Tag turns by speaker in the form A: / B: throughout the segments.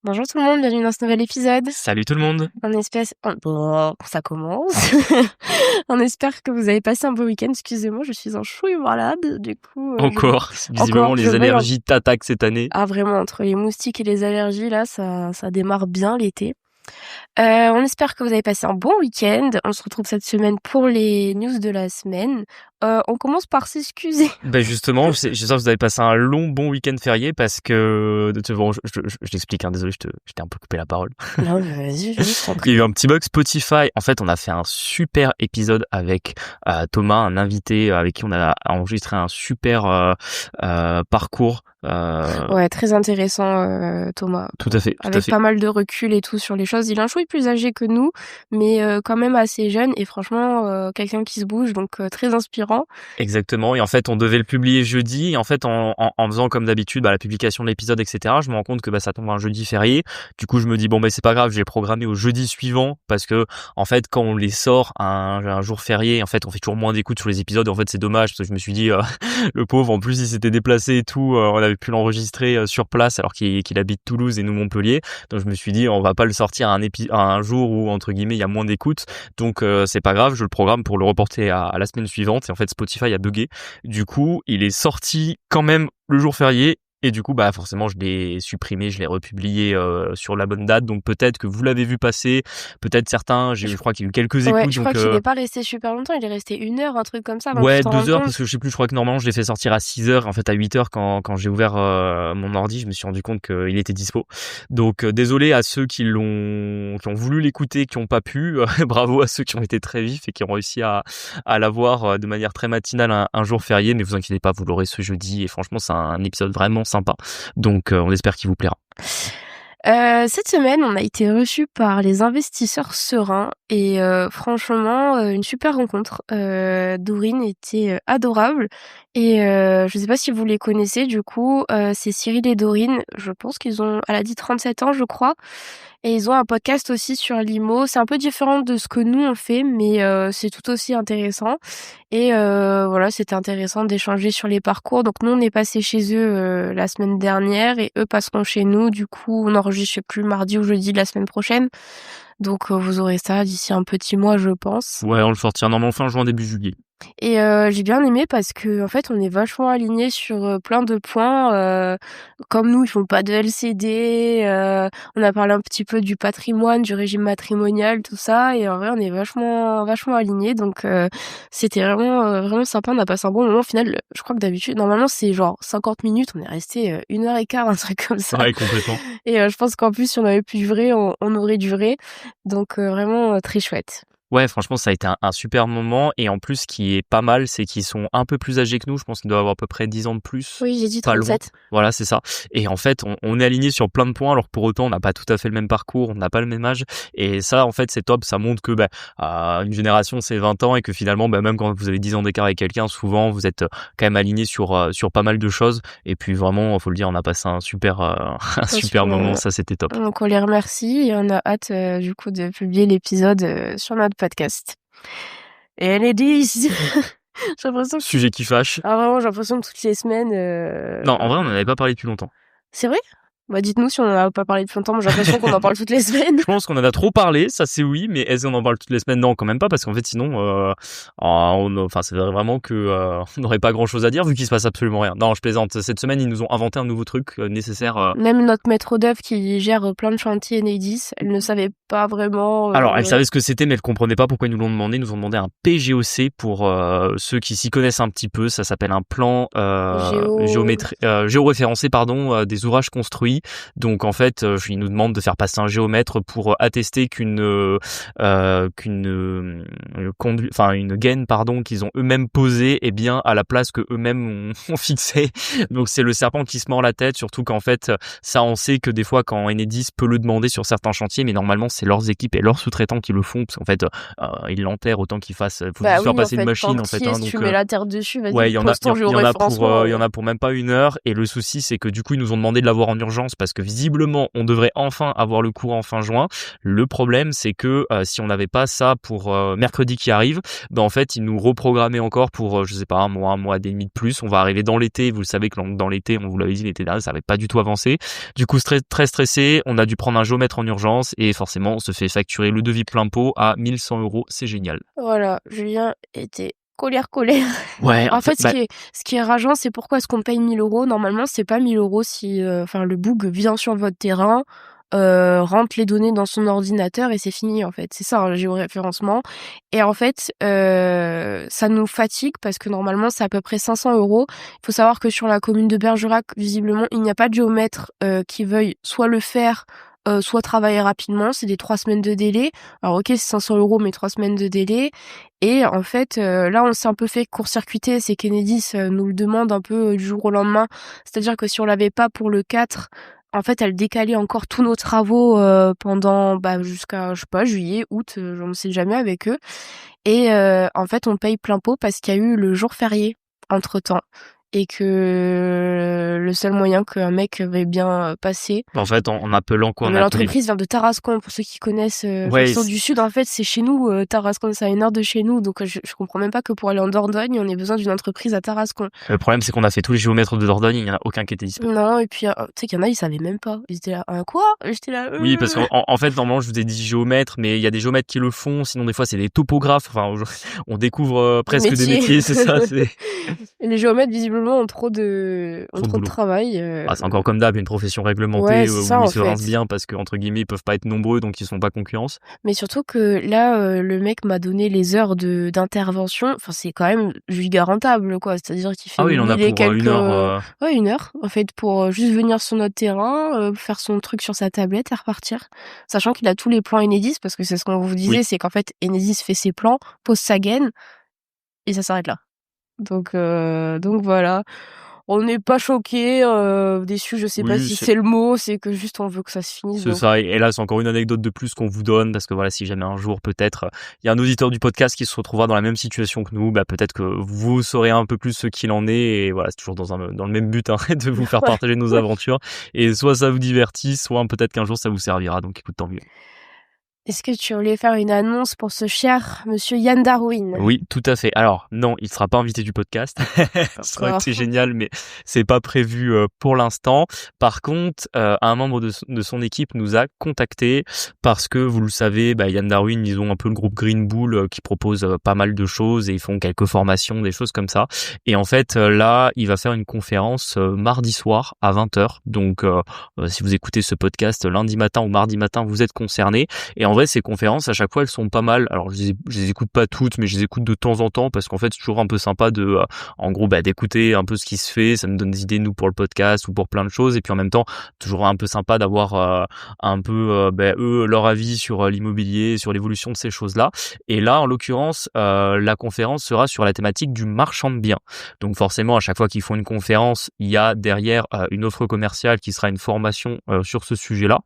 A: Bonjour tout le monde, bienvenue dans ce nouvel épisode.
B: Salut tout le monde.
A: Ça commence. On espère que vous avez passé un beau week-end. Excusez-moi, je suis en chouille malade. Du coup,
B: Encore, visiblement les allergies t'attaquent cette année.
A: Ah vraiment, entre les moustiques et les allergies, là, ça démarre bien l'été. On espère que vous avez passé un bon week-end. On se retrouve cette semaine pour les news de la semaine. On commence par s'excuser.
B: Ben justement, j'espère que vous avez passé un bon week-end férié parce que bon, je t'explique, hein, désolé, je t'ai un peu coupé la parole.
A: Non, mais vas-y, je t'en prie.
B: Il y a eu un petit bug Spotify. En fait, on a fait un super épisode avec Thomas, un invité avec qui on a enregistré un super parcours.
A: Ouais, très intéressant, Thomas.
B: Tout à fait.
A: Avec pas mal de recul et tout sur les choses. Il est un chouille plus âgé que nous, mais quand même assez jeune et franchement, quelqu'un qui se bouge, donc très inspirant.
B: Exactement. Et en fait, on devait le publier jeudi. Et en fait, en faisant comme d'habitude, la publication de l'épisode, etc., je me rends compte que ça tombe un jeudi férié. Du coup, je me dis c'est pas grave, j'ai programmé au jeudi suivant parce que en fait, quand on les sort un jour férié, en fait, on fait toujours moins d'écoute sur les épisodes. Et en fait, c'est dommage parce que je me suis dit le pauvre, en plus, il s'était déplacé et tout. On avait pu l'enregistrer sur place alors qu'il habite Toulouse et nous Montpellier. Donc, je me suis dit, on va pas le sortir un jour où entre guillemets il y a moins d'écoute. Donc, c'est pas grave, je le programme pour le reporter à la semaine suivante. Et en fait, Spotify a bugué. Du coup, il est sorti quand même le jour férié. Et du coup, forcément, je l'ai supprimé, je l'ai republié sur la bonne date. Donc peut-être que vous l'avez vu passer, peut-être certains. Je crois qu'il y a eu quelques écoutes.
A: Ouais, je crois qu'il n'est pas resté super longtemps. Il est resté 1 heure, un truc comme ça.
B: Ouais, 2 heures parce que je sais plus. Je crois que normalement, je l'ai fait sortir à 6 heures. En fait, à 8 heures, quand j'ai ouvert mon ordi, je me suis rendu compte qu'il était dispo. Donc désolé à ceux qui ont voulu l'écouter, qui ont pas pu. Bravo à ceux qui ont été très vifs et qui ont réussi à l'avoir de manière très matinale un jour férié. Mais vous inquiétez pas, vous l'aurez ce jeudi. Et franchement, c'est un épisode vraiment sympa. Donc, on espère qu'il vous plaira.
A: Cette semaine, on a été reçus par les investisseurs sereins et franchement, une super rencontre. Dorine était adorable et je sais pas si vous les connaissez du coup, c'est Cyril et Dorine. Je pense elle a dit 37 ans, je crois. Et ils ont un podcast aussi sur l'IMO. C'est un peu différent de ce que nous on fait, mais c'est tout aussi intéressant. Et voilà, c'était intéressant d'échanger sur les parcours. Donc nous, on est passé chez eux la semaine dernière et eux passeront chez nous. Du coup, on enregistre, je sais plus, mardi ou jeudi de la semaine prochaine. Donc vous aurez ça d'ici un petit mois, je pense.
B: Ouais, on le sortira normalement fin juin, début juillet.
A: Et j'ai bien aimé parce que en fait on est vachement alignés sur plein de points. Comme nous, ils font pas de LCD. On a parlé un petit peu du patrimoine, du régime matrimonial, tout ça. Et en vrai, on est vachement alignés. Donc c'était vraiment sympa. On a passé un bon moment. Au final, je crois que d'habitude, normalement c'est genre 50 minutes. On est resté 1h15, un truc comme ça.
B: Ouais, complètement.
A: Et je pense qu'en plus, si on avait pu durer, on aurait duré. Donc vraiment très chouette.
B: Ouais, franchement, ça a été un super moment. Et en plus, ce qui est pas mal, c'est qu'ils sont un peu plus âgés que nous. Je pense qu'ils doivent avoir à peu près 10 ans de plus.
A: Oui, j'ai dit
B: Pas
A: 37.
B: loin. Voilà, c'est ça. Et en fait, on est alignés sur plein de points. Alors pour autant, on n'a pas tout à fait le même parcours, on n'a pas le même âge. Et ça, en fait, c'est top. Ça montre que une génération, c'est 20 ans et que finalement, même quand vous avez 10 ans d'écart avec quelqu'un, souvent, vous êtes quand même alignés sur pas mal de choses. Et puis vraiment, faut le dire, on a passé un super moment. Ça, c'était top.
A: Donc on les remercie et on a hâte du coup de publier l'épisode sur notre podcast. Et elle est 10. J'ai l'impression que...
B: Sujet qui fâche.
A: Ah vraiment, j'ai l'impression que toutes les semaines...
B: Non, en vrai, on n'en avait pas parlé depuis longtemps.
A: C'est vrai ? Dites-nous si on n'en a pas parlé depuis longtemps. Moi, j'ai l'impression qu'on en parle toutes les semaines.
B: Je pense qu'on en a trop parlé, ça c'est oui, mais est-ce qu'on en parle toutes les semaines ? Non, quand même pas, parce qu'en fait sinon, c'est vraiment que on n'aurait pas grand-chose à dire vu qu'il se passe absolument rien. Non, je plaisante. Cette semaine, ils nous ont inventé un nouveau truc nécessaire.
A: Même notre maître d'œuvre qui gère plein de chantiers Enedis, elle ne savait pas vraiment...
B: Alors, elle savait ce que c'était, mais elle comprenait pas pourquoi ils nous l'ont demandé. Ils nous ont demandé un PGOC pour ceux qui s'y connaissent un petit peu. Ça s'appelle un plan géoréférencé des ouvrages construits. Donc en fait, ils nous demandent de faire passer un géomètre pour attester une gaine qu'ils ont eux-mêmes posée est bien à la place que eux-mêmes ont fixée. Donc c'est le serpent qui se mord la tête, surtout qu'en fait ça on sait que des fois quand Enedis peut le demander sur certains chantiers, mais normalement c'est leurs équipes et leurs sous-traitants qui le font parce qu'en fait ils l'enterrent autant qu'ils fassent. Faut juste faire passer une machine en fait.
A: Donc tu mets la terre dessus, vas-y.
B: Ouais, il y en a pour même pas 1 heure et le souci c'est que du coup ils nous ont demandé de l'avoir en urgence. urgence parce que visiblement on devrait enfin avoir le cours en fin juin. Le problème c'est que si on n'avait pas ça pour mercredi qui arrive, en fait ils nous reprogrammaient encore pour je sais pas un mois et demi de plus. On va arriver dans l'été, vous le savez que dans l'été, on vous l'avait dit l'été dernier, ça avait pas du tout avancé. Du coup très stressé, on a dû prendre un géomètre en urgence et forcément on se fait facturer le devis plein pot à 1 100 €, c'est génial.
A: Voilà, Julien était colère.
B: Ouais,
A: En fait, ce qui est rageant, c'est pourquoi est-ce qu'on paye 1 000 €? Normalement, c'est pas 1 000 € si, le boug vient sur votre terrain, rentre les données dans son ordinateur et c'est fini, en fait. C'est ça, un géoréférencement. Et en fait, ça nous fatigue parce que normalement, c'est à peu près 500 €. Il faut savoir que sur la commune de Bergerac, visiblement, il n'y a pas de géomètre qui veuille soit le faire, soit travailler rapidement. C'est des 3 semaines de délai. Alors OK, c'est 500 €, mais 3 semaines de délai. Et en fait, là, on s'est un peu fait court-circuiter. C'est qu'Enedis nous le demande un peu du jour au lendemain. C'est-à-dire que si on l'avait pas pour le 4, en fait, elle décalait encore tous nos travaux pendant jusqu'à, je sais pas, juillet, août, je ne sais jamais avec eux. Et en fait, on paye plein pot parce qu'il y a eu le jour férié entre-temps. Et que le seul moyen qu'un mec veuille bien passer.
B: En fait, en appelant quoi,
A: Mais l'entreprise vient de Tarascon, pour ceux qui connaissent
B: ouais,
A: du sud, en fait, c'est chez nous, Tarascon, c'est à 1 heure de chez nous, donc je comprends même pas que pour aller en Dordogne, on ait besoin d'une entreprise à Tarascon.
B: Le problème, c'est qu'on a fait tous les géomètres de Dordogne, il n'y en a aucun qui était disponible.
A: Non, et puis, tu sais qu'il y en a, ils savaient même pas. Ils étaient là, quoi? J'étais là,
B: Oui, parce qu'en fait, normalement, je vous ai dit géomètre, mais il y a des géomètres qui le font, sinon des fois, c'est des topographes. Enfin, on découvre presque des métiers, c'est ça.
A: Et les géomètres, visiblement, ont trop de travail.
B: C'est encore comme d'hab, une profession réglementée,
A: ouais,
B: où
A: ça,
B: ils se rincent bien parce que, entre guillemets, ils peuvent pas être nombreux, donc ils sont pas concurrence.
A: Mais surtout que là, le mec m'a donné les heures d'intervention. Enfin, c'est quand même giga rentable, quoi. C'est-à-dire qu'il fait
B: il en a pour
A: quelques...
B: 1 heure.
A: Ouais, 1 heure, en fait, pour juste venir sur notre terrain, faire son truc sur sa tablette et repartir. Sachant qu'il a tous les plans Enedis, parce que c'est ce qu'on vous disait, c'est qu'en fait, Enedis fait ses plans, pose sa gaine, et ça s'arrête là. Donc voilà. On n'est pas choqués, déçus, je sais pas si c'est le mot, c'est que juste on veut que ça se finisse.
B: C'est ça, et là c'est encore une anecdote de plus qu'on vous donne, parce que voilà, si jamais un jour peut-être il y a un auditeur du podcast qui se retrouvera dans la même situation que nous, peut-être que vous saurez un peu plus ce qu'il en est, et voilà, c'est toujours dans le même but de vous faire partager nos aventures, et soit ça vous divertit, soit peut-être qu'un jour ça vous servira, donc écoute, tant mieux.
A: Est-ce que tu voulais faire une annonce pour ce cher monsieur Yann Darwin?
B: Oui, tout à fait. Alors, non, il sera pas invité du podcast. Ça aurait été génial, mais c'est pas prévu pour l'instant. Par contre, un membre de son équipe nous a contacté parce que, vous le savez, Yann Darwin, ils ont un peu le groupe Green Bull qui propose pas mal de choses et ils font quelques formations, des choses comme ça. Et en fait, là, il va faire une conférence mardi soir à 20h. Donc, si vous écoutez ce podcast lundi matin ou mardi matin, vous êtes concernés. Et en vrai, ces conférences, à chaque fois, elles sont pas mal. Alors, je les écoute pas toutes, mais je les écoute de temps en temps parce qu'en fait, c'est toujours un peu sympa en gros, d'écouter un peu ce qui se fait. Ça nous donne des idées, nous, pour le podcast ou pour plein de choses. Et puis, en même temps, toujours un peu sympa d'avoir un peu, eux, leur avis sur l'immobilier, sur l'évolution de ces choses-là. Et là, en l'occurrence, la conférence sera sur la thématique du marchand de biens. Donc, forcément, à chaque fois qu'ils font une conférence, il y a derrière une offre commerciale qui sera une formation sur ce sujet-là.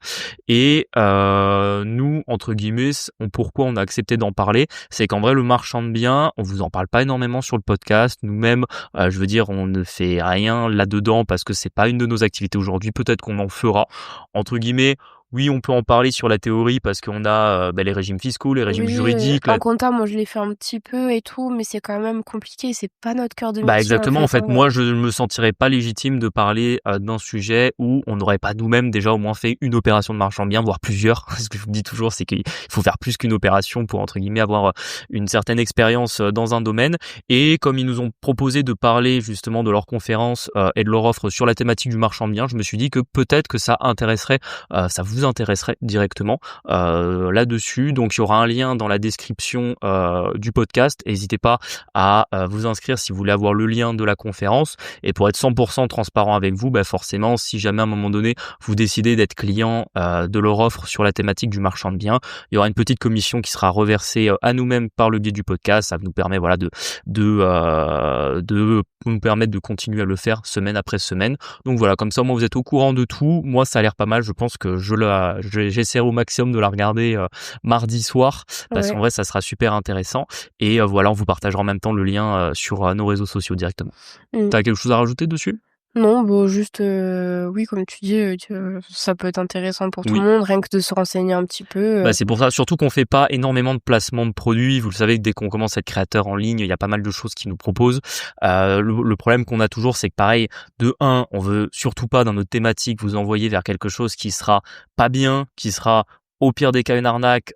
B: Et nous, entre guillemets, pourquoi on a accepté d'en parler, c'est qu'en vrai, le marchand de biens, on vous en parle pas énormément sur le podcast. Nous-mêmes, je veux dire, on ne fait rien là-dedans parce que c'est pas une de nos activités aujourd'hui. Peut-être qu'on en fera, entre guillemets. Oui, on peut en parler sur la théorie parce qu'on a les régimes fiscaux, les régimes juridiques.
A: En compta, moi je l'ai fait un petit peu et tout, mais c'est quand même compliqué, c'est pas notre cœur de métier.
B: Exactement, en fait, moi je ne me sentirais pas légitime de parler d'un sujet où on n'aurait pas nous-mêmes déjà au moins fait une opération de marchand de biens, voire plusieurs. Ce que je vous dis toujours, c'est qu'il faut faire plus qu'une opération pour, entre guillemets, avoir une certaine expérience dans un domaine. Et comme ils nous ont proposé de parler justement de leur conférence et de leur offre sur la thématique du marchand de biens, je me suis dit que peut-être que ça vous intéresserait directement là-dessus. Donc il y aura un lien dans la description du podcast. N'hésitez pas à vous inscrire si vous voulez avoir le lien de la conférence. Et pour être 100% transparent avec vous, forcément, si jamais à un moment donné vous décidez d'être client de leur offre sur la thématique du marchand de biens, il y aura une petite commission qui sera reversée à nous-mêmes par le biais du podcast. Ça nous permet de nous permettre de continuer à le faire semaine après semaine. Donc voilà, comme ça, moi, vous êtes au courant de tout. Moi, ça a l'air pas mal. Je pense que j'essaierai au maximum de la regarder mardi soir parce qu'en vrai, ça sera super intéressant. Et voilà, on vous partagera en même temps le lien sur nos réseaux sociaux directement. T'as quelque chose à rajouter dessus ?
A: Non, bah, juste, oui, comme tu dis, que ça peut être intéressant pour tout le
B: Oui.
A: monde, rien que de se renseigner un petit peu,
B: Bah, c'est pour ça, surtout qu'on fait pas énormément de placements de produits. Vous le savez, dès qu'on commence à être créateur en ligne, il y a pas mal de choses qui nous proposent. Le problème qu'on a toujours, c'est que pareil, de un, on veut surtout pas dans notre thématique vous envoyer vers quelque chose qui sera pas bien, qui sera au pire des cas une arnaque,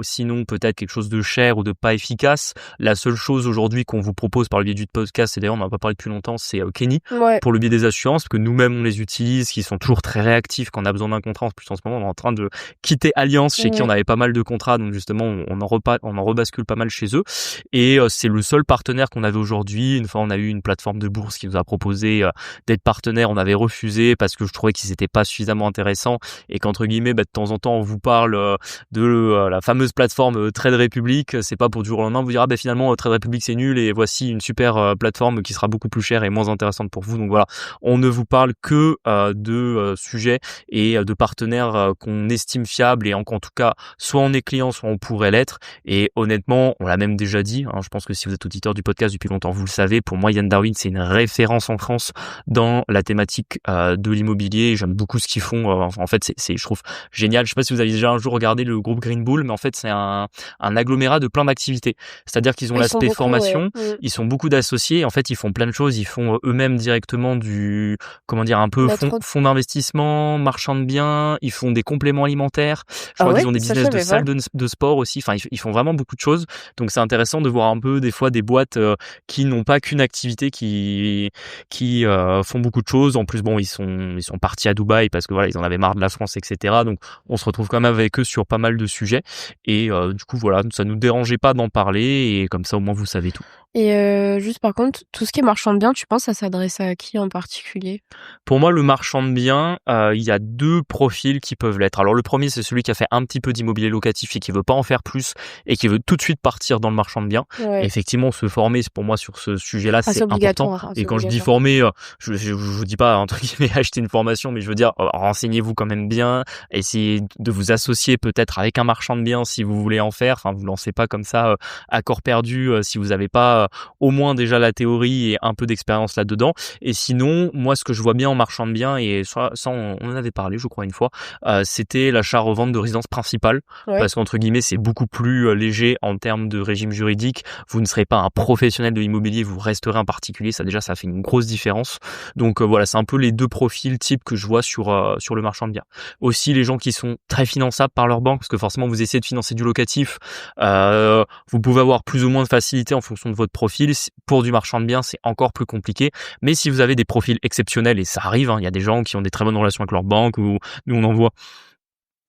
B: sinon peut-être quelque chose de cher ou de pas efficace. La seule chose aujourd'hui qu'on vous propose par le biais du podcast, et d'ailleurs on n'en a pas parlé depuis longtemps, c'est Kenny
A: ouais,
B: pour le biais des assurances, parce que nous-mêmes on les utilise, qui sont toujours très réactifs quand on a besoin d'un contrat. En plus en ce moment on est en train de quitter Allianz, chez qui on
A: ouais,
B: avait pas mal de contrats, donc justement on en rebascule pas mal chez eux. Et c'est le seul partenaire qu'on avait aujourd'hui. Une fois on a eu une plateforme de bourse qui nous a proposé d'être partenaire, on avait refusé parce que je trouvais qu'ils étaient pas suffisamment intéressants et qu'entre guillemets de temps en temps on vous parle de la fameuse plateforme Trade Republic. C'est pas pour du jour au lendemain vous dire finalement Trade Republic c'est nul et voici une super plateforme qui sera beaucoup plus chère et moins intéressante pour vous. Donc voilà, on ne vous parle que de sujets et de partenaires qu'on estime fiables et en tout cas soit on est client soit on pourrait l'être. Et honnêtement on l'a même déjà dit, je pense que si vous êtes auditeur du podcast depuis longtemps vous le savez, pour moi Yann Darwin c'est une référence en France dans la thématique de l'immobilier. J'aime beaucoup ce qu'ils font, en fait c'est je trouve génial. Je sais pas si vous avez déjà un jour regardé le groupe Green Bull, mais en fait c'est un agglomérat de plein d'activités, c'est-à-dire qu'ils ont
A: ils sont
B: l'aspect
A: beaucoup, ouais.
B: formation, ils sont beaucoup d'associés, en fait ils font plein de choses, ils font eux-mêmes directement du comment dire un peu
A: La trop
B: fonds d'investissement, marchand de biens, ils font des compléments alimentaires, je
A: ah
B: crois
A: ouais?
B: qu'ils ont des
A: Ça je
B: business de
A: savais pas.
B: salles de sport aussi, enfin ils font vraiment beaucoup de choses. Donc c'est intéressant de voir un peu des fois des boîtes qui n'ont pas qu'une activité, qui font beaucoup de choses. En plus bon ils sont partis à Dubaï parce que voilà ils en avaient marre de la France, etc. Donc on se retrouve quand même avec eux sur pas mal de sujets et du coup voilà ça nous dérangeait pas d'en parler et comme ça au moins vous savez tout.
A: Et juste par contre, tout ce qui est marchand de biens, tu penses ça s'adresse à qui en particulier?
B: Pour moi, le marchand de biens, il y a 2 profils qui peuvent l'être. Alors le premier, c'est celui qui a fait un petit peu d'immobilier locatif et qui veut pas en faire plus et qui veut tout de suite partir dans le marchand de biens. Et
A: Ouais.
B: effectivement, se former, pour moi, sur ce sujet-là,
A: Ah,
B: c'est
A: c'est
B: important.
A: obligatoire,
B: Et
A: c'est
B: quand je dis
A: obligatoire.
B: former, je vous dis pas entre guillemets acheter une formation, mais je veux dire renseignez-vous quand même bien, essayez de vous associer peut-être avec un marchand de biens si vous voulez en faire. Enfin, vous lancez pas comme ça à corps perdu si vous n'avez pas au moins déjà la théorie et un peu d'expérience là-dedans. Et sinon, moi, ce que je vois bien en marchand de biens, et ça on en avait parlé, je crois, une fois, c'était l'achat-revente de résidence principale,
A: Ouais.
B: parce qu'entre guillemets, c'est beaucoup plus léger en termes de régime juridique. Vous ne serez pas un professionnel de l'immobilier, vous resterez un particulier. Ça, déjà, ça fait une grosse différence. Donc voilà, c'est un peu les 2 profils types que je vois sur le marchand de biens. Aussi, les gens qui sont très finançables par leur banque, parce que forcément, vous essayez de financer du locatif, vous pouvez avoir plus ou moins de facilité en fonction de votre profil. Pour du marchand de biens, c'est encore plus compliqué. Mais si vous avez des profils exceptionnels, et ça arrive, il y a des gens qui ont des très bonnes relations avec leur banque, ou nous on en voit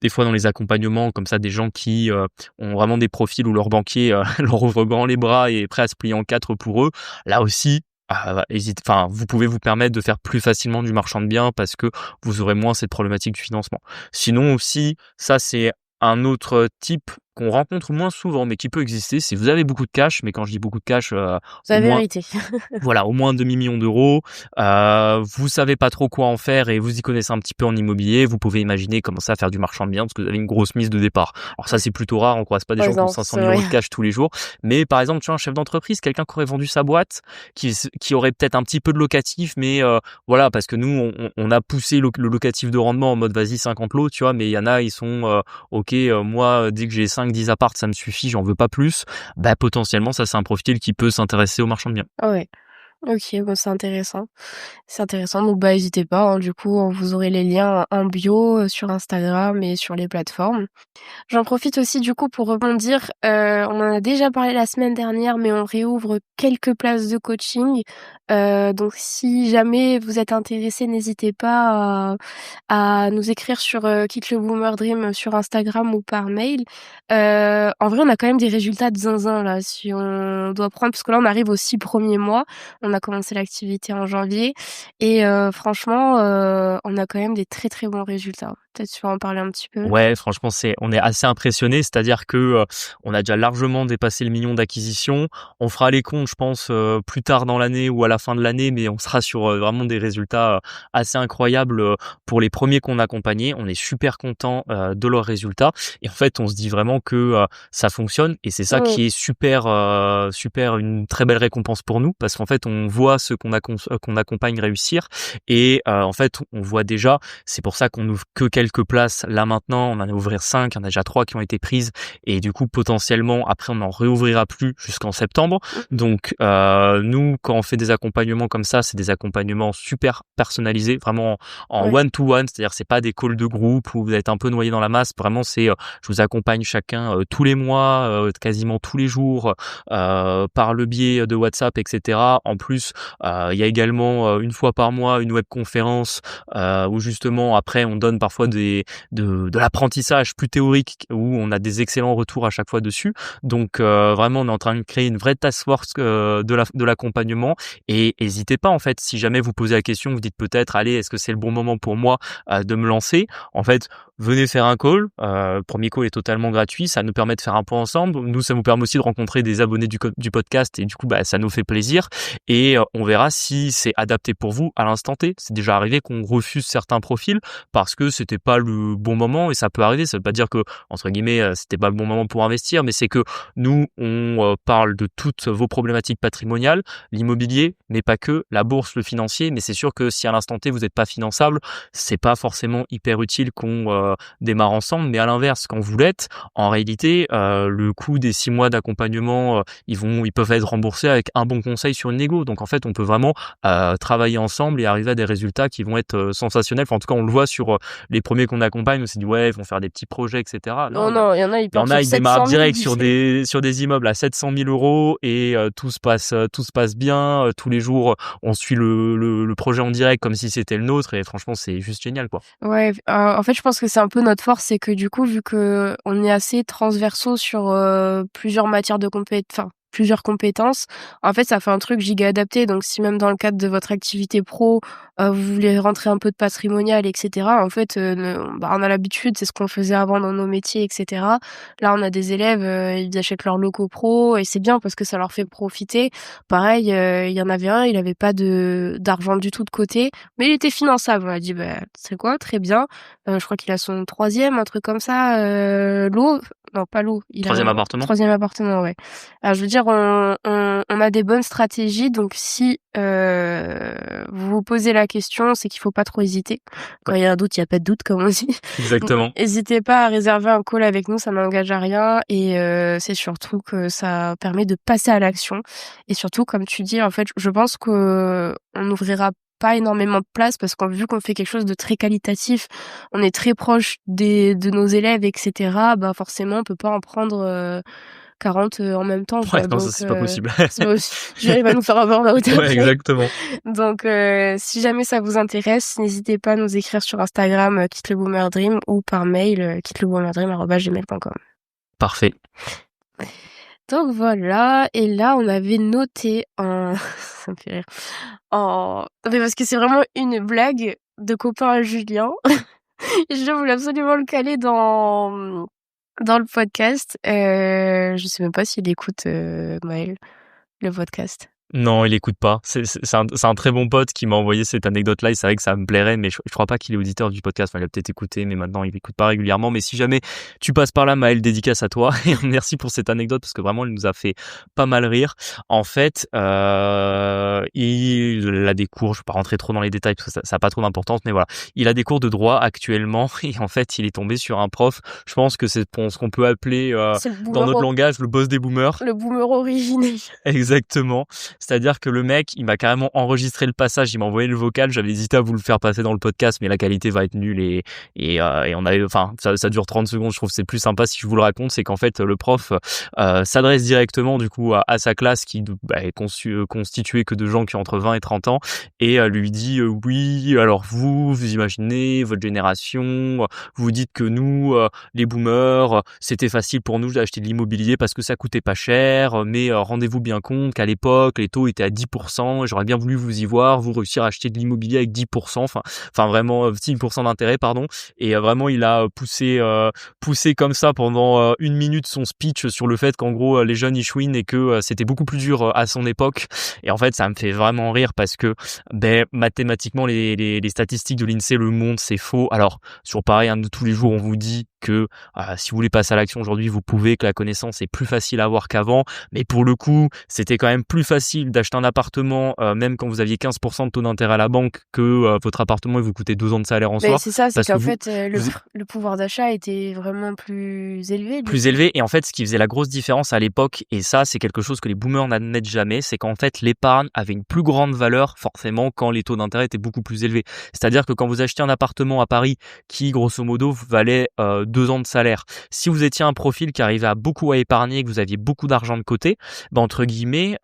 B: des fois dans les accompagnements comme ça des gens qui ont vraiment des profils où leur banquier leur ouvre grand les bras et est prêt à se plier en 4 pour eux. Là aussi, vous pouvez vous permettre de faire plus facilement du marchand de biens parce que vous aurez moins cette problématique du financement. Sinon aussi, ça c'est un autre type qu'on rencontre moins souvent mais qui peut exister, c'est vous avez beaucoup de cash, mais quand je dis beaucoup de cash,
A: C'est
B: au
A: la
B: moins
A: vérité.
B: voilà, au moins 1/2 million d'euros. Vous savez pas trop quoi en faire et vous y connaissez un petit peu en immobilier. Vous pouvez imaginer commencer à faire du marchand de biens parce que vous avez une grosse mise de départ. Alors ça, c'est plutôt rare. On croise pas des
A: Ouais,
B: gens qui ont
A: non,
B: 500
A: c'est
B: 000
A: vrai.
B: euros de cash tous les jours. Mais par exemple, tu vois, un chef d'entreprise, quelqu'un qui aurait vendu sa boîte, qui aurait peut-être un petit peu de locatif, mais voilà, parce que nous, on a poussé le locatif de rendement en mode vas-y 50 lots, tu vois. Mais il y en a, ils sont ok, moi, dès que j'ai 5-10 apparts, ça me suffit, j'en veux pas plus. Bah potentiellement, ça c'est un profil qui peut s'intéresser au marchand de biens.
A: Ah ouais. OK, bon, c'est intéressant. C'est intéressant, donc bah, hésitez pas, hein, du coup, vous aurez les liens en bio, sur Instagram et sur les plateformes. J'en profite aussi du coup pour rebondir, on en a déjà parlé la semaine dernière, mais on réouvre quelques places de coaching, donc si jamais vous êtes intéressés, n'hésitez pas à nous écrire sur, Kick le Boomer Dream sur Instagram ou par mail. En vrai, on a quand même des résultats de zinzin là, si on doit prendre parce que là, on arrive aux 6 premiers mois. On a commencé l'activité en janvier et franchement, on a quand même des très, très bons résultats. Peut-être tu vas en parler un petit peu?
B: Ouais, franchement, on est assez impressionné. C'est-à-dire que on a déjà largement dépassé le million d'acquisitions. On fera les comptes, je pense, plus tard dans l'année ou à la fin de l'année, mais on sera sur vraiment des résultats assez incroyables pour les premiers qu'on a accompagnés. On est super content de leurs résultats et en fait, on se dit vraiment que ça fonctionne et c'est ça
A: Mmh.
B: qui est super, une très belle récompense pour nous parce qu'en fait, on voit ceux qu'on accompagne réussir et en fait, on voit déjà. C'est pour ça qu'on ouvre que quelques places là maintenant. On en a ouvert 5, il y en a déjà 3 qui ont été prises et du coup potentiellement après on n'en réouvrira plus jusqu'en septembre.
A: Mmh.
B: Donc nous quand on fait des accompagnements comme ça, c'est des accompagnements super personnalisés, vraiment en
A: Ouais.
B: one to one, c'est-à-dire c'est pas des calls de groupe où vous êtes un peu noyé dans la masse. Vraiment c'est je vous accompagne chacun tous les mois, quasiment tous les jours par le biais de WhatsApp, etc. En plus il y a également une fois par mois une webconférence où justement après on donne parfois de l'apprentissage plus théorique où on a des excellents retours à chaque fois dessus. Donc vraiment on est en train de créer une vraie task force de l'accompagnement et n'hésitez pas en fait si jamais vous posez la question, vous dites peut-être allez est-ce que c'est le bon moment pour moi de me lancer. En fait venez faire un call. Le premier call est totalement gratuit. Ça nous permet de faire un point ensemble. Nous, ça nous permet aussi de rencontrer des abonnés du podcast et du coup, ça nous fait plaisir. Et on verra si c'est adapté pour vous à l'instant T. C'est déjà arrivé qu'on refuse certains profils parce que c'était pas le bon moment et ça peut arriver. Ça veut pas dire que entre guillemets c'était pas le bon moment pour investir, mais c'est que nous on parle de toutes vos problématiques patrimoniales, l'immobilier, mais pas que, la bourse, le financier. Mais c'est sûr que si à l'instant T vous n'êtes pas finançable, c'est pas forcément hyper utile qu'on démarre ensemble. Mais à l'inverse, quand vous l'êtes, en réalité, le coût des 6 mois d'accompagnement, ils peuvent être remboursés avec un bon conseil sur une négo. Donc en fait, on peut vraiment travailler ensemble et arriver à des résultats qui vont être sensationnels. Enfin, en tout cas, on le voit sur les premiers qu'on accompagne. On s'est dit ouais, ils vont faire des petits projets, etc. Non,
A: Oh non, il y en a, ils
B: il y en
A: partent
B: a,
A: sur
B: ils démarrent
A: 700 000
B: direct
A: tu
B: sur
A: sais?
B: des immeubles à 700 000 euros et tout se passe bien. Tous les jours, on suit le projet en direct comme si c'était le nôtre et franchement, c'est juste génial, quoi.
A: Ouais, en fait, je pense que c'est un peu notre force, c'est que du coup, vu qu'on est assez transversaux sur, plusieurs matières de enfin, plusieurs compétences, en fait, ça fait un truc giga adapté. Donc si même dans le cadre de votre activité pro, vous voulez rentrer un peu de patrimonial et cetera, en fait, on a l'habitude, c'est ce qu'on faisait avant dans nos métiers et cetera. Là, on a des élèves, ils achètent leurs locaux pro et c'est bien parce que ça leur fait profiter. Pareil, il y en avait un, il avait pas d'argent du tout de côté, mais il était finançable. On a dit: «Bah, tu sais quoi? Très bien». Je crois qu'il a son troisième, un truc comme ça, lot non pas lot, il a
B: Troisième appartement.
A: 3e appartement, ouais. Alors je veux dire, on a des bonnes stratégies, donc si, vous vous posez la question, c'est qu'il faut pas trop hésiter. Quand
B: Ouais,
A: il y a un doute, il y a pas de doute, comme on dit. Donc
B: exactement.
A: hésitez pas à réserver un call avec nous, ça n'engage à rien et c'est surtout que ça permet de passer à l'action et surtout, comme tu dis, en fait, je pense qu'on n'ouvrira pas énormément de place parce qu'on vu qu'on fait quelque chose de très qualitatif, on est très proche de nos élèves et cetera, bah, forcément on peut pas en prendre, 40, en même temps
B: Ouais,
A: quoi
B: non, ça,
A: donc
B: c'est pas possible.
A: Jerry va nous faire un burn-out
B: Ouais,
A: après.
B: exactement.
A: Donc si jamais ça vous intéresse, n'hésitez pas à nous écrire sur Instagram, Quitte le Boomer Dream ou par mail, quitteleBoomerDream@gmail.com.
B: Parfait.
A: Donc voilà et là on avait noté un ça me fait rire, non mais parce que c'est vraiment une blague de copain à Julien. Je voulais absolument le caler dans le podcast. Je sais même pas s'il écoute, Maël, le podcast.
B: Non, il écoute pas. C'est un très bon pote qui m'a envoyé cette anecdote-là et c'est vrai que ça me plairait, mais je crois pas qu'il est auditeur du podcast. Enfin, il a peut-être écouté, mais maintenant il écoute pas régulièrement. Mais si jamais tu passes par là, Maël, dédicace à toi et merci pour cette anecdote parce que vraiment elle nous a fait pas mal rire. En fait, il a des cours. Je vais pas rentrer trop dans les détails parce que ça a pas trop d'importance, mais voilà, il a des cours de droit actuellement et en fait il est tombé sur un prof. Je pense que c'est pour ce qu'on peut appeler
A: C'est
B: dans notre langage le boss des boomers.
A: le boomer originel.
B: Exactement. C'est-à-dire que le mec, il m'a carrément enregistré le passage, il m'a envoyé le vocal, j'avais hésité à vous le faire passer dans le podcast, mais la qualité va être nulle et on a, enfin, ça dure 30 secondes, je trouve que c'est plus sympa si je vous le raconte, c'est qu'en fait, le prof s'adresse directement du coup à sa classe qui est constituée que de gens qui ont entre 20 et 30 ans et lui dit oui, alors vous imaginez votre génération, vous dites que nous, les boomers, c'était facile pour nous d'acheter de l'immobilier parce que ça coûtait pas cher, mais rendez-vous bien compte qu'à l'époque, les taux étaient à 10%, j'aurais bien voulu vous y voir, vous réussir à acheter de l'immobilier avec 10%, enfin vraiment 6% d'intérêt, pardon. Et vraiment, il a poussé comme ça pendant 1 minute son speech sur le fait qu'en gros, les jeunes ils chouinent et que c'était beaucoup plus dur à son époque. Et en fait, ça me fait vraiment rire parce que mathématiquement, les statistiques de l'INSEE le montrent, c'est faux. Alors, sur pareil, de tous les jours, on vous dit que si vous voulez passer à l'action aujourd'hui, vous pouvez, que la connaissance est plus facile à avoir qu'avant. Mais pour le coup, c'était quand même plus facile d'acheter un appartement, même quand vous aviez 15% de taux d'intérêt à la banque, que votre appartement il vous coûtait 2 ans de salaire en
A: Mais
B: soi.
A: c'est ça, c'est
B: Parce que
A: qu'en
B: vous,
A: fait,
B: vous
A: le pouvoir d'achat était vraiment plus élevé, du
B: plus
A: coup.
B: élevé. Et en fait, ce qui faisait la grosse différence à l'époque, et ça, c'est quelque chose que les boomers n'admettent jamais, c'est qu'en fait, l'épargne avait une plus grande valeur, forcément, quand les taux d'intérêt étaient beaucoup plus élevés. C'est-à-dire que quand vous achetez un appartement à Paris qui, grosso modo, valait 2 ans de salaire, si vous étiez un profil qui arrivait à beaucoup à épargner, que vous aviez beaucoup d'argent de côté, entre guillemets,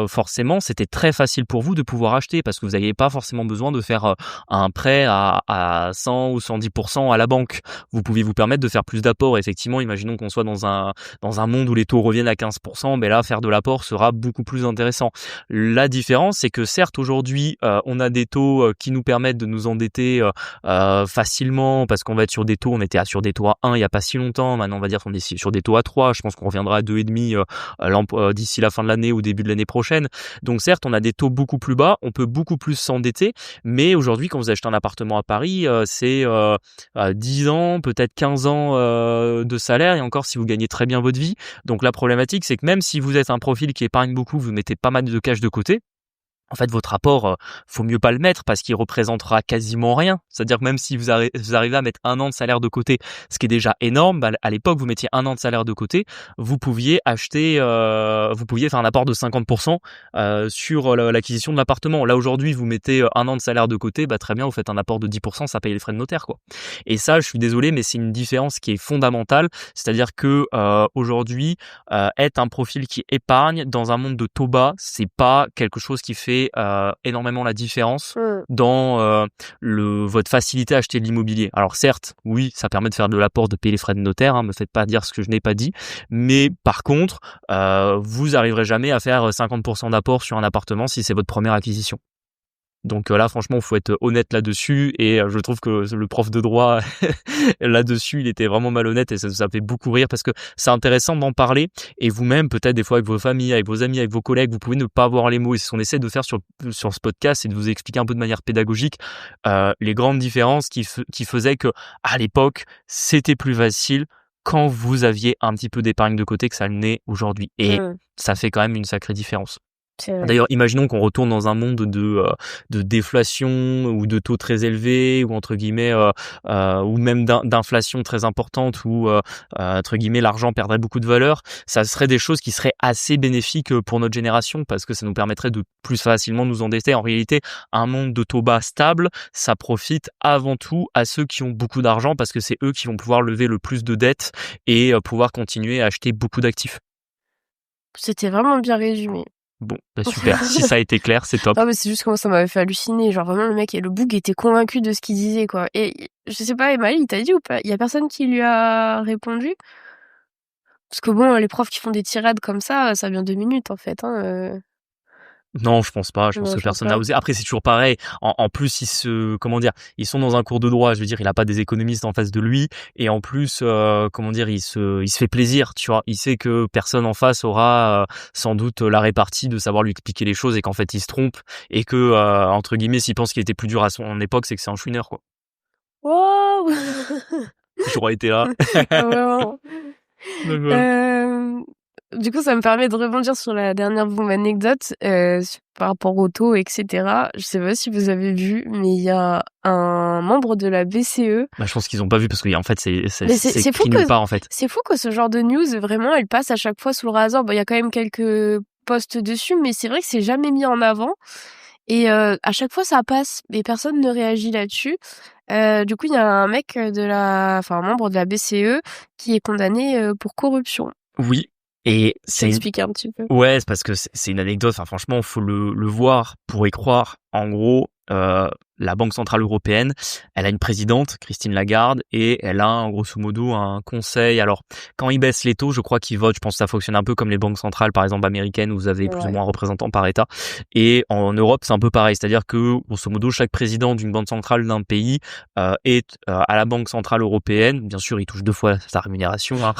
B: forcément, c'était très facile pour vous de pouvoir acheter parce que vous n'aviez pas forcément besoin de faire un prêt à 100 ou 110% à la banque. Vous pouviez vous permettre de faire plus d'apports. Effectivement, imaginons qu'on soit dans un monde où les taux reviennent à 15%, mais là, faire de l'apport sera beaucoup plus intéressant. La différence, c'est que certes, aujourd'hui, on a des taux qui nous permettent de nous endetter facilement parce qu'on va être sur des taux, on était sur des taux à 1 il y a pas si longtemps. Maintenant, on va dire qu'on est sur des taux à 3. Je pense qu'on reviendra à 2,5 d'ici la fin de l'année ou début de l'année prochaine. Donc certes, on a des taux beaucoup plus bas, on peut beaucoup plus s'endetter, mais aujourd'hui, quand vous achetez un appartement à Paris, c'est 10 ans, peut-être 15 ans de salaire, et encore si vous gagnez très bien votre vie. Donc la problématique, c'est que même si vous êtes un profil qui épargne beaucoup, vous mettez pas mal de cash de côté, en fait, votre apport, faut mieux pas le mettre parce qu'il représentera quasiment rien. C'est-à-dire que même si vous arrivez à mettre 1 an de salaire de côté, ce qui est déjà énorme, à l'époque, vous mettiez 1 an de salaire de côté, vous pouviez faire un apport de 50% sur l'acquisition de l'appartement. Là, aujourd'hui, vous mettez 1 an de salaire de côté, très bien, vous faites un apport de 10%, ça paye les frais de notaire, quoi. Et ça, je suis désolé, mais c'est une différence qui est fondamentale. C'est-à-dire que aujourd'hui, être un profil qui épargne dans un monde de taux bas, c'est pas quelque chose qui fait énormément la différence dans votre facilité à acheter de l'immobilier. Alors certes, oui, ça permet de faire de l'apport, de payer les frais de notaire, me faites pas dire ce que je n'ai pas dit, mais par contre, vous arriverez jamais à faire 50% d'apport sur un appartement si c'est votre première acquisition. Donc là, franchement, il faut être honnête là-dessus, et je trouve que le prof de droit là-dessus, il était vraiment malhonnête, et ça fait beaucoup rire parce que c'est intéressant d'en parler. Et vous-même, peut-être des fois avec vos familles, avec vos amis, avec vos collègues, vous pouvez ne pas avoir les mots. Et c'est ce qu'on essaie de faire sur ce podcast, c'est de vous expliquer un peu de manière pédagogique les grandes différences qui faisaient que à l'époque, c'était plus facile quand vous aviez un petit peu d'épargne de côté que ça l'est aujourd'hui. Et ça fait quand même une sacrée différence. D'ailleurs, imaginons qu'on retourne dans un monde de déflation ou de taux très élevés, ou entre guillemets ou même d'inflation très importante, où entre guillemets l'argent perdrait beaucoup de valeur. Ça serait des choses qui seraient assez bénéfiques pour notre génération parce que ça nous permettrait de plus facilement nous endetter. En réalité, un monde de taux bas stable, ça profite avant tout à ceux qui ont beaucoup d'argent parce que c'est eux qui vont pouvoir lever le plus de dettes et pouvoir continuer à acheter beaucoup d'actifs.
A: C'était vraiment bien résumé.
B: Bon, super. Si ça a été clair, c'est top.
A: Non, mais c'est juste comment ça m'avait fait halluciner. Genre, vraiment, le mec, le boug était convaincu de ce qu'il disait, quoi. Et je sais pas, Emmaël, il t'a dit ou pas? Il y a personne qui lui a répondu? Parce que bon, les profs qui font des tirades comme ça vient 2 minutes, en fait, hein.
B: Non, je pense pas. Je pense
A: Non,
B: que
A: je pense
B: personne n'a
A: pas.
B: osé. Après, c'est toujours pareil. En plus, ils sont dans un cours de droit. Je veux dire, il a pas des économistes en face de lui. Et en plus, il se fait plaisir, tu vois. Il sait que personne en face aura sans doute la répartie de savoir lui expliquer les choses, et qu'en fait, il se trompe, et que entre guillemets, s'il pense qu'il était plus dur à son époque, c'est que c'est un chouineur, quoi.
A: Waouh!
B: J'aurais été là.
A: Ah, vraiment.
B: Donc, voilà.
A: Du coup, ça me permet de rebondir sur la dernière anecdote par rapport au taux, etc. Je sais pas si vous avez vu, mais il y a un membre de la BCE.
B: Je pense qu'ils ont pas vu parce que en fait, c'est
A: fou
B: écrit nulle part, en fait.
A: C'est fou que ce genre de news, vraiment, elle passe à chaque fois sous le radar. Bon, il y a quand même quelques posts dessus, mais c'est vrai que c'est jamais mis en avant. Et à chaque fois, ça passe, mais personne ne réagit là-dessus. Du coup, il y a un mec un membre de la BCE qui est condamné pour corruption.
B: Oui. Et
A: c'est expliquer un petit peu.
B: Ouais, c'est parce que c'est une anecdote. Enfin, franchement, faut le voir pour y croire. En gros, la Banque centrale européenne, elle a une présidente, Christine Lagarde, et elle a grosso modo un conseil. Alors, quand ils baissent les taux, je crois qu'ils votent. Je pense que ça fonctionne un peu comme les banques centrales, par exemple américaines, où vous avez plus ou moins un représentant par État. Et en Europe, c'est un peu pareil. C'est-à-dire que, grosso modo, chaque président d'une banque centrale d'un pays est à la Banque centrale européenne. Bien sûr, il touche 2 fois sa rémunération. Hein.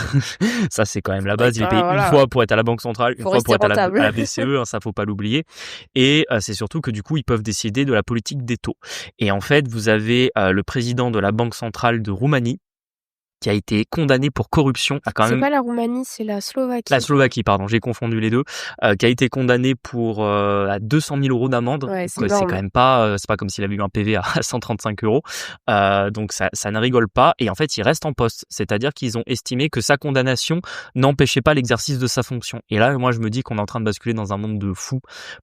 B: Ça, c'est quand même la base. Il est payé une fois pour être à la Banque centrale, une fois pour être à la BCE. Hein, ça, faut pas l'oublier. Et c'est surtout que du coup, ils peuvent décider de la politique des taux. Et en fait, vous avez le président de la Banque centrale de Roumanie qui a été condamné pour corruption.
A: C'est pas la Roumanie, c'est la Slovaquie.
B: La Slovaquie, pardon, j'ai confondu les deux. Qui a été condamné pour à 200 000 € d'amende.
A: Ouais,
B: c'est quand même pas, c'est pas comme s'il avait eu un PV à 135 €. Donc ça ne rigole pas. Et en fait, il reste en poste. C'est-à-dire qu'ils ont estimé que sa condamnation n'empêchait pas l'exercice de sa fonction. Et là, moi, je me dis qu'on est en train de basculer dans un monde de fous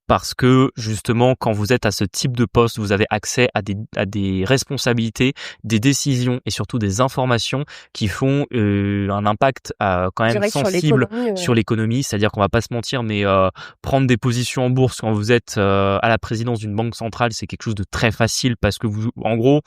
B: parce que justement, quand vous êtes à ce type de poste, vous avez accès à des responsabilités, des décisions et surtout des informations qui font un impact quand même
A: direct
B: sensible sur l'économie, c'est-à-dire qu'on va pas se mentir, mais prendre des positions en bourse quand vous êtes à la présidence d'une banque centrale, c'est quelque chose de très facile parce que vous, en gros,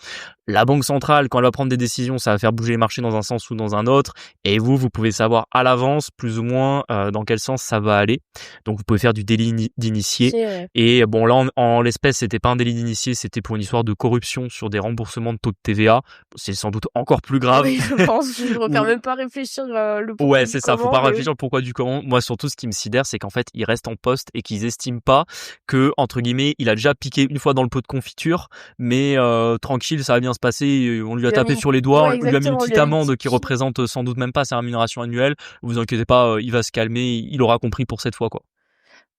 B: la banque centrale, quand elle va prendre des décisions, ça va faire bouger les marchés dans un sens ou dans un autre, et vous pouvez savoir à l'avance plus ou moins dans quel sens ça va aller. Donc vous pouvez faire du délit d'initié. Et bon là, en l'espèce, c'était pas un délit d'initié, c'était pour une histoire de corruption sur des remboursements de taux de TVA. C'est sans doute encore plus grave.
A: Oui, je pense, je ne préfère même pas réfléchir le pourquoi.
B: Ouais, c'est ça, faut pas réfléchir le pourquoi du comment. Moi, surtout, ce qui me sidère, c'est qu'en fait, ils restent en poste et qu'ils estiment pas que, entre guillemets, il a déjà piqué une fois dans le pot de confiture, mais tranquille, ça va bien se passer. On lui a tapé sur les doigts, on lui a mis une petite amende qui représente sans doute même pas sa rémunération annuelle. Vous inquiétez pas, il va se calmer, il aura compris pour cette fois, quoi.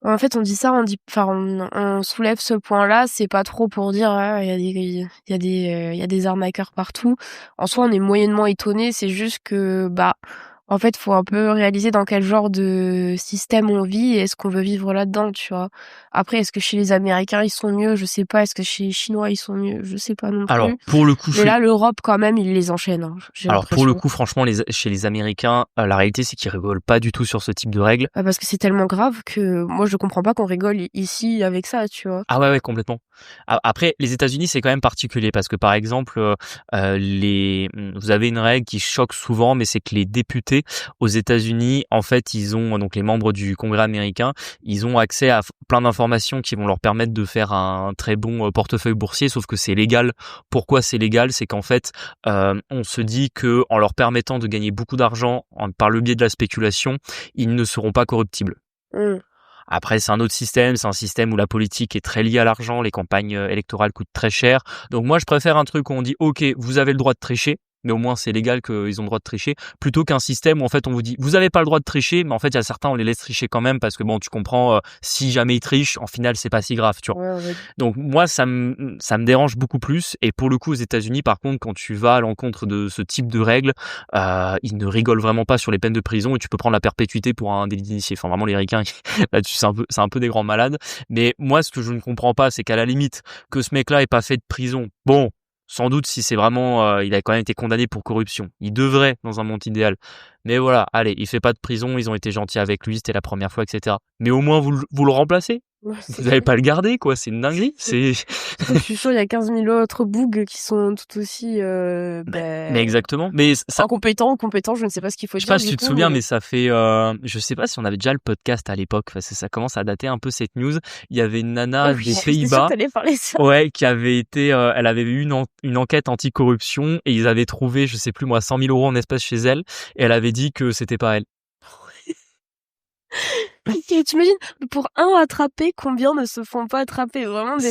A: En fait, on dit ça, on soulève ce point-là, c'est pas trop pour dire il y a des arnaqueurs partout. En soi, on est moyennement étonné, c'est juste que en fait, faut un peu réaliser dans quel genre de système on vit et est-ce qu'on veut vivre là-dedans, tu vois. Après, est-ce que chez les Américains, ils sont mieux? Je sais pas. Est-ce que chez les Chinois, ils sont mieux? Je sais pas non plus.
B: Alors, pour le coup,
A: mais là, l'Europe, quand même, ils les enchaînent. Hein,
B: alors, pour le coup, franchement, chez les Américains, la réalité, c'est qu'ils rigolent pas du tout sur ce type de règles.
A: Parce que c'est tellement grave que moi, je comprends pas qu'on rigole ici avec ça, tu vois.
B: Ah ouais, complètement. Après, les États-Unis, c'est quand même particulier parce que, par exemple, vous avez une règle qui choque souvent, mais c'est que les députés aux États-Unis, en fait, ils ont, donc les membres du Congrès américain, ils ont accès à plein d'informations qui vont leur permettre de faire un très bon portefeuille boursier, sauf que c'est légal. Pourquoi c'est légal? C'est qu'en fait, on se dit que en leur permettant de gagner beaucoup d'argent par le biais de la spéculation, ils ne seront pas corruptibles. Après, c'est un autre système, c'est un système où la politique est très liée à l'argent, les campagnes électorales coûtent très cher. Donc moi, je préfère un truc où on dit, OK, vous avez le droit de tricher, mais au moins c'est légal qu'ils ont le droit de tricher, plutôt qu'un système où en fait on vous dit, vous avez pas le droit de tricher, mais en fait il y a certains, on les laisse tricher quand même, parce que bon, tu comprends, si jamais ils trichent, en final, c'est pas si grave, tu vois.
A: Ouais.
B: Donc moi, ça me dérange beaucoup plus, et pour le coup, aux États-Unis, par contre, quand tu vas à l'encontre de ce type de règles, ils ne rigolent vraiment pas sur les peines de prison, et tu peux prendre la perpétuité pour un délit d'initié. Enfin, vraiment, les ricains, là-dessus, c'est un peu des grands malades. Mais moi, ce que je ne comprends pas, c'est qu'à la limite, que ce mec-là ait pas fait de prison, bon, sans doute, si c'est vraiment, il a quand même été condamné pour corruption. Il devrait, dans un monde idéal. Mais voilà, allez, il fait pas de prison, ils ont été gentils avec lui, c'était la première fois, etc. Mais au moins, vous le remplacez.
A: Ouais,
B: vous n'allez pas le garder, quoi. C'est une dinguerie. Je
A: suis sûr, il y a 15 000 autres bougs qui sont tout aussi...
B: mais exactement. Mais ça...
A: Incompétents, je ne sais pas ce qu'il faut dire.
B: Je sais pas si tu te souviens, mais ça fait... je sais pas si on avait déjà le podcast à l'époque, parce que ça commence à dater un peu cette news. Il y avait une nana des Pays-Bas, ouais, qui avait été... elle avait eu une enquête anticorruption, et ils avaient trouvé, je sais plus moi, 100 000 € en espèces chez elle, et elle avait dit que c'était pas elle.
A: T'imagines, pour un attrapé, combien ne se font pas attraper? Vraiment, des fois...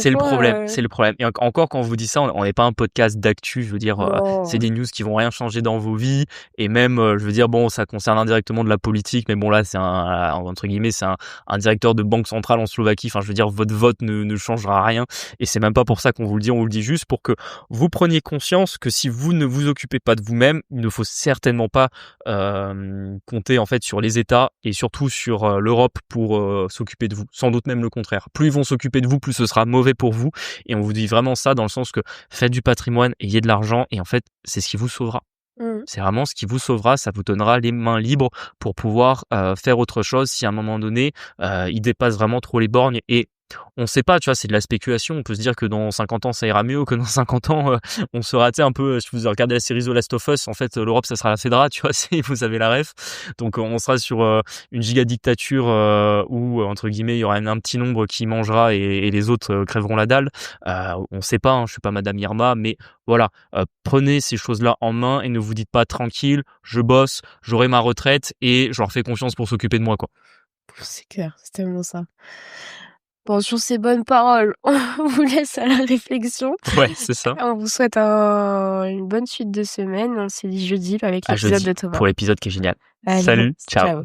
B: C'est le problème. Et encore, quand on vous dit ça, on n'est pas un podcast d'actu, je veux dire, c'est des news qui vont rien changer dans vos vies, et même, je veux dire, bon, ça concerne indirectement de la politique, mais bon, là, c'est entre guillemets, c'est un directeur de banque centrale en Slovaquie, enfin, je veux dire, votre vote ne changera rien, et c'est même pas pour ça qu'on vous le dit, on vous le dit juste pour que vous preniez conscience que si vous ne vous occupez pas de vous-même, il ne faut certainement pas compter, en fait, sur les États, et surtout sur l'Europe pour s'occuper de vous, sans doute même le contraire. Plus ils vont s'occuper de vous, plus ce sera mauvais pour vous, et on vous dit vraiment ça dans le sens que faites du patrimoine, ayez de l'argent, et en fait c'est ce qui vous sauvera. C'est vraiment ce qui vous sauvera, ça vous donnera les mains libres pour pouvoir faire autre chose si à un moment donné il dépasse vraiment trop les bornes. Et On sait pas, tu vois, c'est de la spéculation. On peut se dire que dans 50 ans, ça ira mieux, que dans 50 ans, on sera, tu sais, un peu, si vous regardez la série The Last of Us, en fait, l'Europe, ça sera la FEDRA, tu vois, vous avez la ref. Donc, on sera sur une giga dictature où, entre guillemets, il y aura un petit nombre qui mangera et les autres crèveront la dalle. On sait pas, hein, je suis pas Madame Irma, mais voilà, prenez ces choses-là en main et ne vous dites pas tranquille, je bosse, j'aurai ma retraite et je leur fais confiance pour s'occuper de moi, quoi.
A: C'est clair, c'est tellement ça. Bon, sur ces bonnes paroles, on vous laisse à la réflexion.
B: Ouais, c'est ça.
A: On vous souhaite une bonne suite de semaine. On se dit jeudi avec
B: À
A: l'épisode
B: jeudi
A: de Thomas.
B: pour l'épisode qui est génial.
A: Allez,
B: Salut, ciao.
A: ciao.